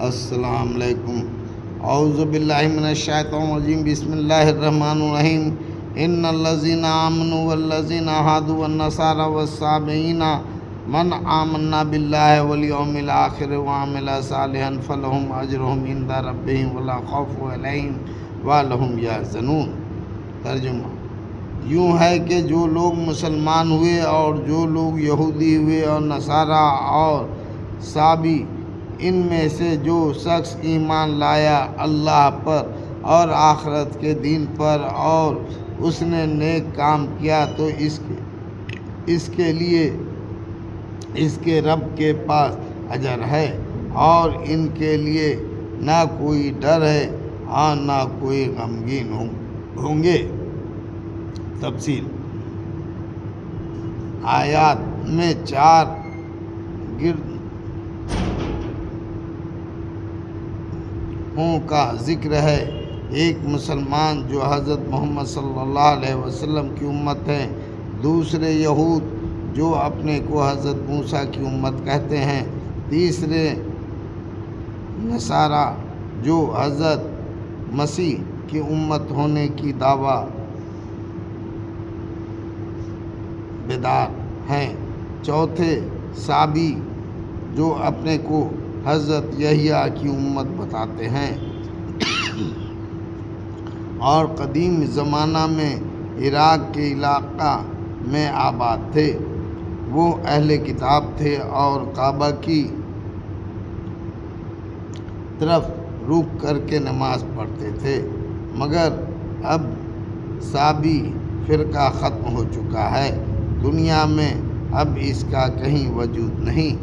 السلام علیکم۔ اعوذ باللہ من الشیطان الرجیم، بسم اللہ الرحمن الرحیم۔ ان الذین آمنوا والذین ہادوا والنصارى والصابئین من آمنا باللہ والیوم الآخر وعمل صالحا فلہم اجرہم عند ربہم ولا خوف علیہم ولا ھم یحزنون۔ ترجمہ یوں ہے کہ جو لوگ مسلمان ہوئے اور جو لوگ یہودی ہوئے اور نصارہ اور صابی، ان میں سے جو شخص ایمان لایا اللہ پر اور آخرت کے دن پر اور اس نے نیک کام کیا تو اس کے لیے اس کے رب کے پاس اجر ہے اور ان کے لیے نہ کوئی ڈر ہے اور نہ کوئی غمگین ہوں گے۔ تفصیل آیات میں 4 گروہوں کا ذکر ہے۔ ایک مسلمان جو حضرت محمد صلی اللہ علیہ وسلم کی امت ہیں، دوسرے یہود جو اپنے کو حضرت موسیٰ کی امت کہتے ہیں، تیسرے نصارہ جو حضرت مسیح کی امت ہونے کی دعویٰ بیدار ہیں، چوتھے صابی جو اپنے کو حضرت یحییٰ کی امت بتاتے ہیں اور قدیم زمانہ میں عراق کے علاقہ میں آباد تھے۔ وہ اہل کتاب تھے اور کعبہ کی طرف رخ کر کے نماز پڑھتے تھے، مگر اب صابی فرقہ ختم ہو چکا ہے، دنیا میں اب اس کا کہیں وجود نہیں۔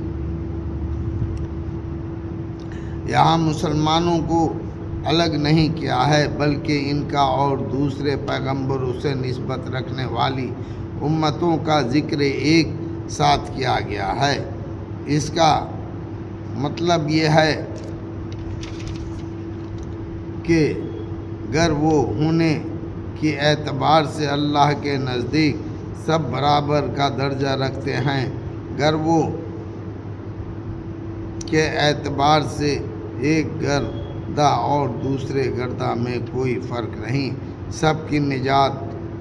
یہاں مسلمانوں کو الگ نہیں کیا ہے، بلکہ ان کا اور دوسرے پیغمبروں سے نسبت رکھنے والی امتوں کا ذکر ایک ساتھ کیا گیا ہے۔ اس کا مطلب یہ ہے کہ گر وہ ہونے کے اعتبار سے اللہ کے نزدیک سب برابر کا درجہ رکھتے ہیں، گر وہ کے اعتبار سے ایک گردہ اور دوسرے گردہ میں کوئی فرق نہیں، سب کی نجات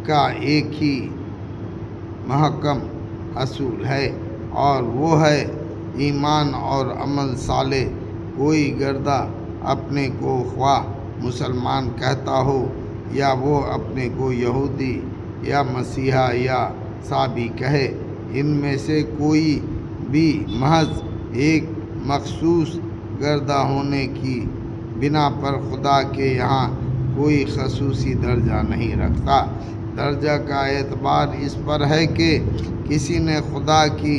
کا ایک ہی محکم اصول ہے اور وہ ہے ایمان اور عمل صالح۔ کوئی گردہ اپنے کو خواہ مسلمان کہتا ہو یا وہ اپنے کو یہودی یا مسیحا یا صابی کہے، ان میں سے کوئی بھی محض ایک مخصوص گردہ ہونے کی بنا پر خدا کے یہاں کوئی خصوصی درجہ نہیں رکھتا۔ درجہ کا اعتبار اس پر ہے کہ کسی نے خدا کی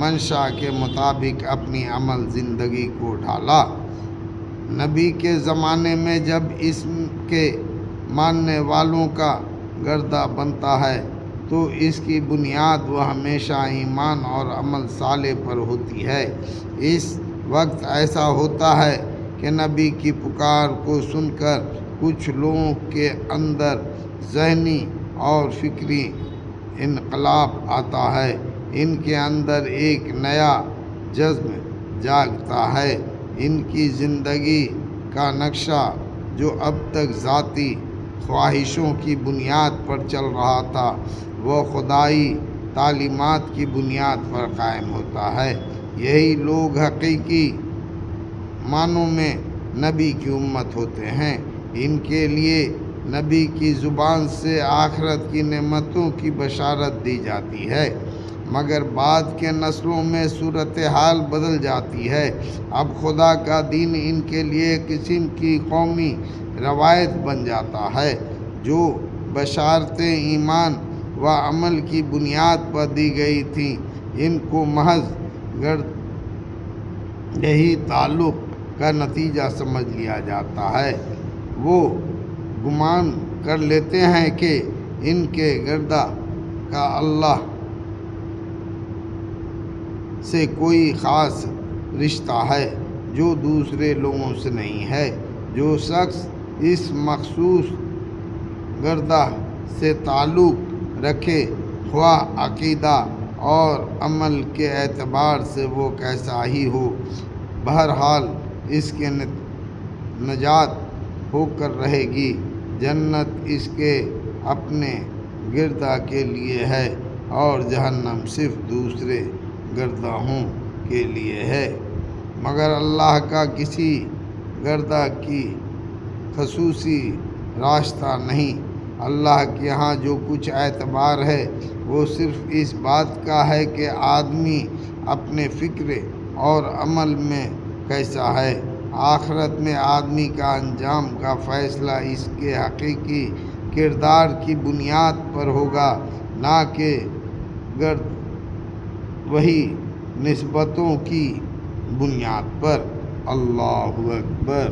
منشا کے مطابق اپنی عمل زندگی کو ڈھالا۔ نبی کے زمانے میں جب اس کے ماننے والوں کا گردہ بنتا ہے تو اس کی بنیاد وہ ہمیشہ ایمان اور عمل صالح پر ہوتی ہے۔ اس وقت ایسا ہوتا ہے کہ نبی کی پکار کو سن کر کچھ لوگوں کے اندر ذہنی اور فکری انقلاب آتا ہے، ان کے اندر ایک نیا جذب جاگتا ہے، ان کی زندگی کا نقشہ جو اب تک ذاتی خواہشوں کی بنیاد پر چل رہا تھا وہ خدائی تعلیمات کی بنیاد پر قائم ہوتا ہے۔ یہی لوگ حقیقی معنوں میں نبی کی امت ہوتے ہیں۔ ان کے لیے نبی کی زبان سے آخرت کی نعمتوں کی بشارت دی جاتی ہے، مگر بعد کے نسلوں میں صورتحال بدل جاتی ہے۔ اب خدا کا دین ان کے لیے قسم کی قومی روایت بن جاتا ہے۔ جو بشارتیں ایمان و عمل کی بنیاد پر دی گئی تھیں، ان کو محض گردہی تعلق کا نتیجہ سمجھ لیا جاتا ہے۔ وہ گمان کر لیتے ہیں کہ ان کے گردہ کا اللہ سے کوئی خاص رشتہ ہے جو دوسرے لوگوں سے نہیں ہے۔ جو شخص اس مخصوص گردہ سے تعلق رکھے، خواہ عقیدہ اور عمل کے اعتبار سے وہ کیسا ہی ہو، بہرحال اس کے نجات ہو کر رہے گی، جنت اس کے اپنے گردہ کے لیے ہے اور جہنم صرف دوسرے گرداہوں کے لیے ہے۔ مگر اللہ کا کسی گردہ کی خصوصی راستہ نہیں۔ اللہ کے ہاں جو کچھ اعتبار ہے وہ صرف اس بات کا ہے کہ آدمی اپنے فکر اور عمل میں کیسا ہے۔ آخرت میں آدمی کا انجام کا فیصلہ اس کے حقیقی کردار کی بنیاد پر ہوگا، نہ کہ وہی نسبتوں کی بنیاد پر۔ اللہ اکبر۔